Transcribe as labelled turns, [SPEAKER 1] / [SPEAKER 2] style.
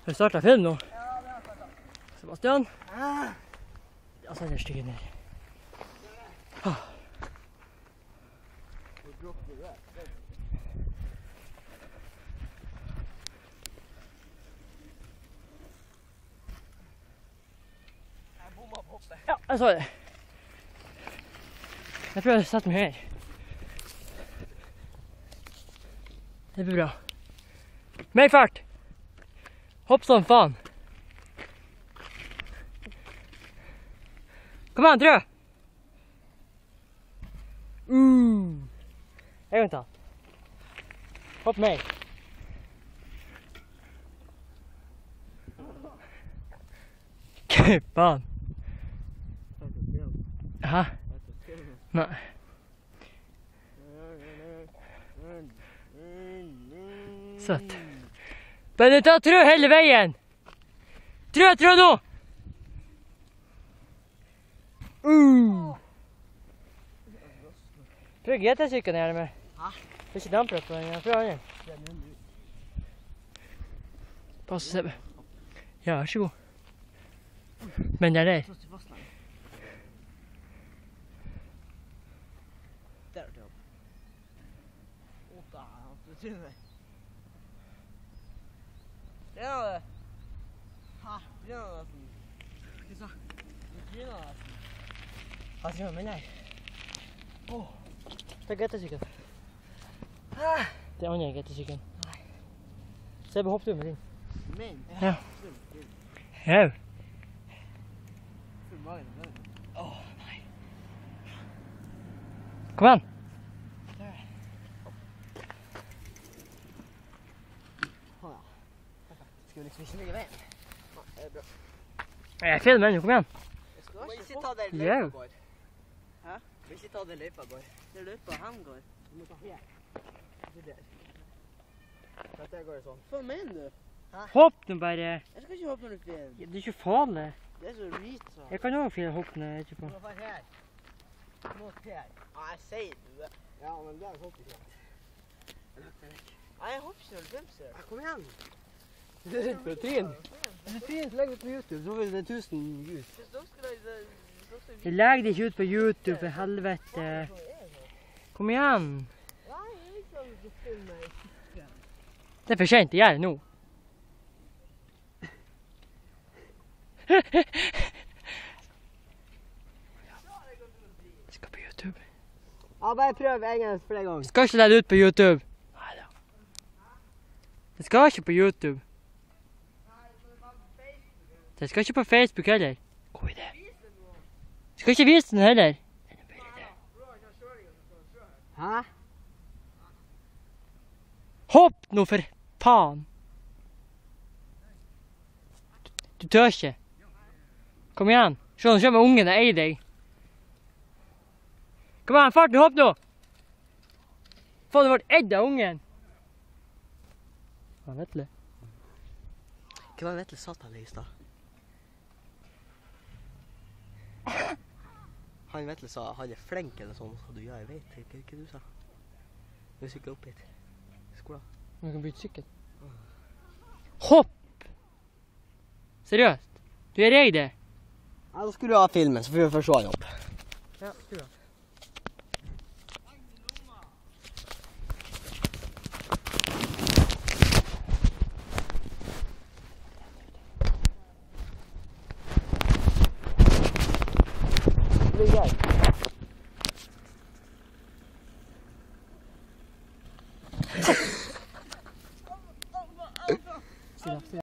[SPEAKER 1] Har du startet film nå? Ja, det har jeg startet. Sebastian? Ja, så er det stygget ned. Ja, jeg så det. Jeg prøver å sette meg her. Det blir bra. Mer fart! Hopp som faen. Kom an, trø! En gang til. Hopp mer. Faen. Hæ? Nei. Søtt. Bare ta trø hele veien! Trø nå! Prøv GT-sykkelen gjerne med. Hæ? Det er ikke damper på den, prøv den. Pass, Sebbe. Ja, vær så god. Men det er det.
[SPEAKER 2] Der er det opp. Da, du tryner meg. Det er det. Hæ? Det er det nesten. Hva sa? Du tryner nesten.
[SPEAKER 1] Hva skal man her? Det er GT-sykkelen. Det er andre GT-sykkelen. Sebbe, hopp du med din.
[SPEAKER 2] Min?
[SPEAKER 1] Ja. Ja. Nei. Kom igjen.
[SPEAKER 2] Skal vi liksom ikke ligge i veien? Ja, det er bra.
[SPEAKER 1] Jeg filmer ennå, kom igjen.
[SPEAKER 2] Må ikke ta der
[SPEAKER 1] Ja.
[SPEAKER 2] løypa går. Hæ? Må ikke ta der løypa går. Der løypa hen går. Du må ta her. Ikke der. Dette går sånn. Hva mener du? Hæ?
[SPEAKER 1] Hopp nå bare.
[SPEAKER 2] Jeg skal ikke hoppe når du filmer.
[SPEAKER 1] Det er ikke farlig.
[SPEAKER 2] Det er så retard.
[SPEAKER 1] Jeg kan også hoppe ned etterpå.
[SPEAKER 2] Du må være her. Du må her. Ja, jeg sier du det. Ja, men der hopper ikke. Nei, jeg hopper ikke når du filmer. Ja, kom igjen.
[SPEAKER 1] Det er rett på trin. Det er fint, legg det på YouTube, så vil det 1000 views. Jeg legger det ikke ut på YouTube, for helvete. Kom igjen. Det er for sent, jeg gjør det nå. Det skal på YouTube.
[SPEAKER 2] Ja, bare prøv en gang flere ganger.
[SPEAKER 1] Skal ikke legge det ut på YouTube. Neida. Det skal ikke på YouTube. Det skal ikke på Facebook heller. God idé. Skal ikke vise den heller.
[SPEAKER 2] Hæ?
[SPEAKER 1] Hopp nå for faen. Du tør ikke. Kom igjen. Se, nå kommer ungen og eier deg. Kom igjen, fart nå, hopp nå. Faen, det ble edd av ungen. Hva er Vetle?
[SPEAKER 2] Hva var Vetle satt her i stad? Han Vetle sa han er flink eller sånn, så du, ja, jeg vet ikke hva du sa. Du sykler opp hit. Skolen.
[SPEAKER 1] Vi kan bytte sykkel. Hopp! Seriøst? Du er reg det?
[SPEAKER 2] Ja, da skulle du ha filmen, så får vi først se han opp.
[SPEAKER 1] Ja, skru da.
[SPEAKER 2] Det blir greit.